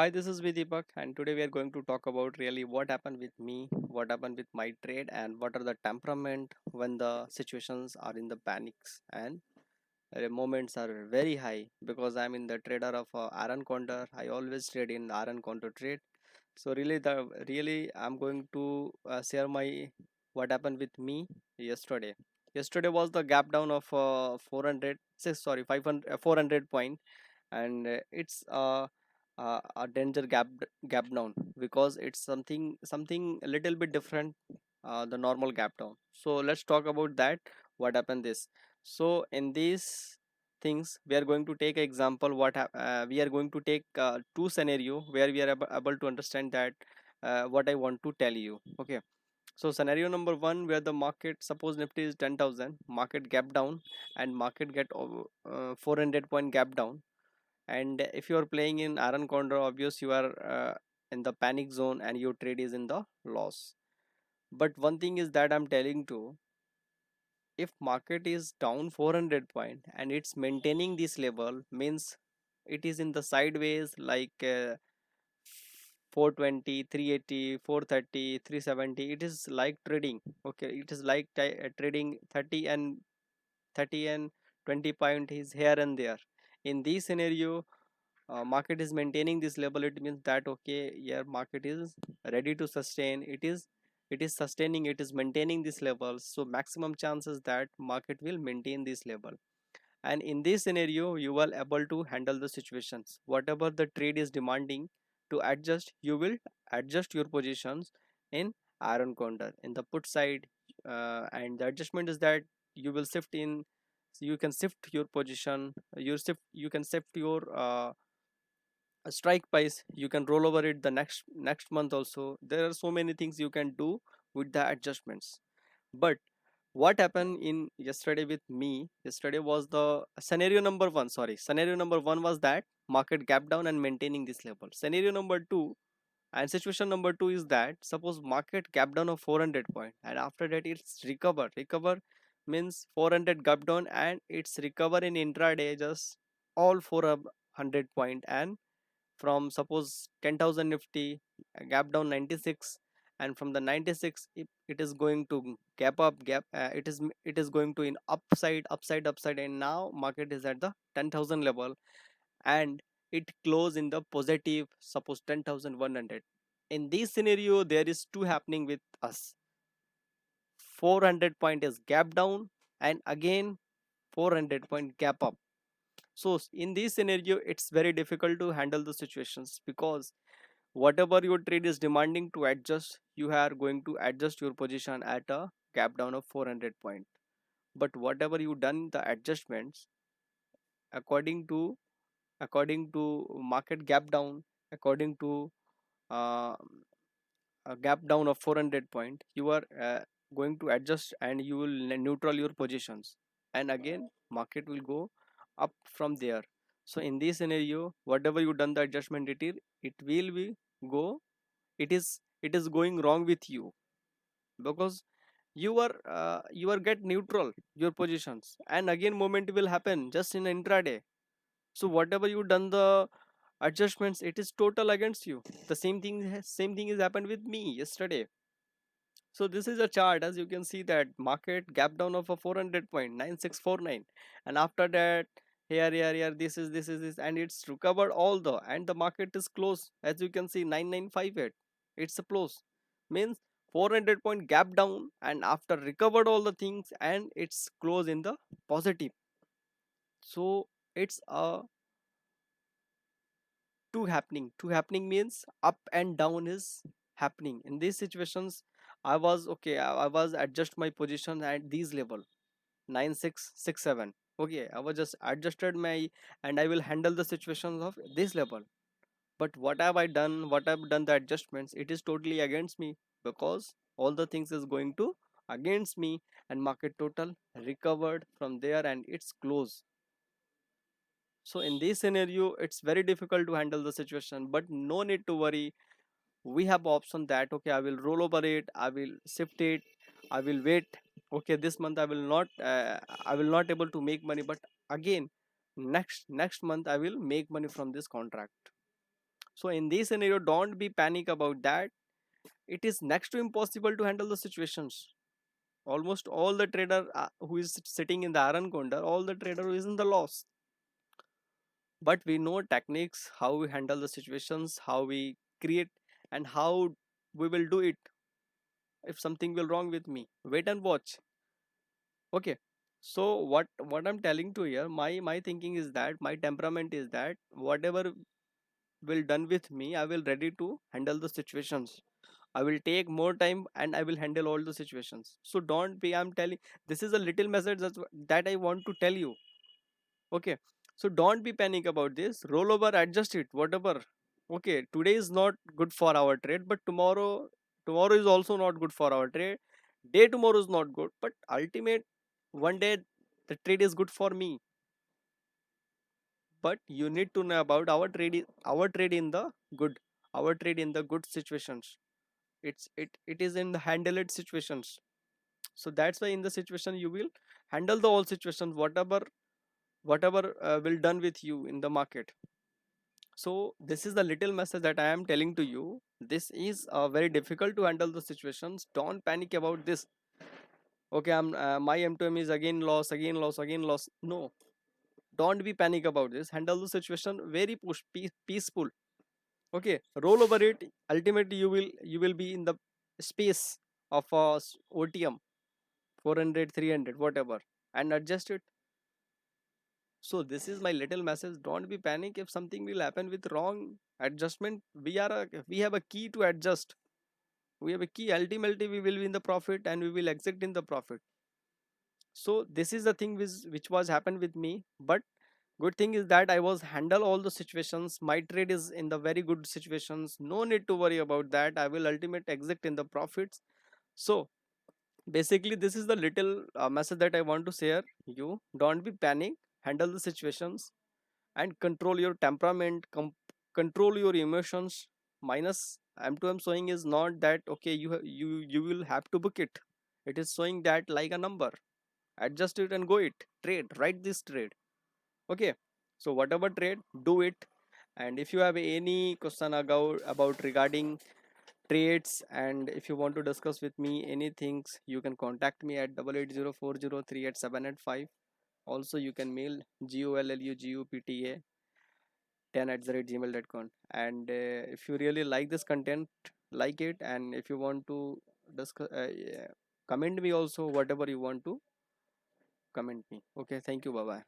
Hi, this is Vidipak, and today we are going to talk about really what happened with me, what happened with my trade, and what are the temperament when the situations are in the panics and moments are very high. Because I'm in the trader of iron counter, I always trade in iron counter trade. So really I'm going to share my what happened with me yesterday. Yesterday was the gap down of 400, sorry 500, 400 point, and it's a danger gap down because it's something a little bit different the normal gap down. So let's talk about that. What happened this? So in these things we are going to take example. We are going to take two scenario where we are able to understand that what I want to tell you. Okay, so scenario number one, where the market, suppose Nifty is 10,000, market gap down, and market get 400 point gap down. And if you are playing in iron condor, obvious you are in the panic zone and your trade is in the loss. But one thing is that I'm telling to, if market is down 400 point and it's maintaining this level, means it is in the sideways like 420, it is like trading. Okay, it is like trading 30 and 20 point is here and there. In this scenario, market is maintaining this level, it means that okay, yeah, market is ready to sustain. It is sustaining, it is maintaining this level, so maximum chances that market will maintain this level. And in this scenario you are able to handle the situations, whatever the trade is demanding to adjust, you will adjust your positions in iron counter in the put side. And the adjustment is that you will shift in, you can shift your position, you can shift your strike price, you can roll over it the next month also. There are so many things you can do with the adjustments. But what happened in yesterday with me, yesterday was the scenario number one, sorry, scenario number one was that market gap down and maintaining this level. Scenario number two and situation number two is that suppose market gap down of 400 point and after that it's recover means 400 gap down and it's recover in intraday just all 400 point. And from suppose 10,000 nifty gap down 96, and from the 96 it is going to gap up gap it is going to in upside, and now market is at the 10,000 level and it close in the positive, suppose 10,100. In this scenario there is two happening with us. 400 point is gap down and again 400 point gap up. So in this scenario it's very difficult to handle the situations, because whatever your trade is demanding to adjust, you are going to adjust your position at a gap down of 400 point. But whatever you done the adjustments according to market gap down, according to uh, a gap down of 400 point, you are going to adjust and you will neutral your positions, and again market will go up from there. So in this scenario whatever you done the adjustment, it will be go, it is going wrong with you, because you are get neutral your positions and again moment will happen just in intraday. So whatever you done the adjustments, it is total against you. The same thing has happened with me yesterday. So this is a chart, as you can see that market gap down of a 400.9649, and after that here this and it's recovered all the, and the market is close, as you can see 9958. It's a close means 400 point gap down and after recovered all the things and it's close in the positive. So it's a two happening means up and down is happening in these situations. I was okay, I was adjust my position at these level 9667. Okay, I was just adjusted my, and I will handle the situations of this level. But what have I done, what I've done the adjustments, it is totally against me, because all the things is going to against me, and market total recovered from there and it's close. So in this scenario it's very difficult to handle the situation, but no need to worry. We have option that okay, I will roll over it, I will shift it, I will wait. Okay, this month I will not able to make money, but again next month I will make money from this contract. So in this scenario, don't be panic about that. It is next to impossible to handle the situations. Almost all the trader who is sitting in the iron corner, all the trader who is in the loss. But we know techniques, how we handle the situations, how we create, and how we will do it if something will wrong with me. Wait and watch. Okay. So what I'm telling to here, my thinking is that, my temperament is that whatever will done with me, I will ready to handle the situations. I will take more time and I will handle all the situations. So don't be, I'm telling, this is a little message that I want to tell you. Okay. So don't be panic about this. Roll over, adjust it, whatever. Okay, today is not good for our trade, but tomorrow is also not good for our trade. Day tomorrow is not good, but ultimate one day the trade is good for me. But you need to know about our trade, our trade in the good, our trade in the good situations. It is in the handle it situations. So that's why in the situation you will handle the all situations, whatever will done with you in the market. So this is the little message that I am telling to you. This is very difficult to handle the situations. Don't panic about this. Okay, I'm my M2M is again loss, again loss, again loss. No, don't be panic about this. Handle the situation very peaceful. Okay, roll over it. Ultimately you will be in the space of OTM 400, 300, whatever, and adjust it. So this is my little message. Don't be panic if something will happen with wrong adjustment. We have a key to adjust. We have a key. Ultimately we will be in the profit and we will exit in the profit. So this is the thing which was happened with me. But good thing is that I was handle all the situations. My trade is in the very good situations. No need to worry about that. I will ultimate exit in the profits. So basically this is the little message that I want to share you. Don't be panic. Handle the situations and control your temperament, control your emotions. Minus M2M showing is not that okay, you will have to book it. It is showing that like a number. Adjust it and go it. Trade, write this trade. Okay. So whatever trade, do it. And if you have any question about regarding trades, and if you want to discuss with me anything, you can contact me at 8804038785. Also you can mail golugupta 10@gmail.com. And if you really like this content, like it. And if you want to discuss, yeah, comment me also, whatever you want to comment me. Okay, thank you, bye bye.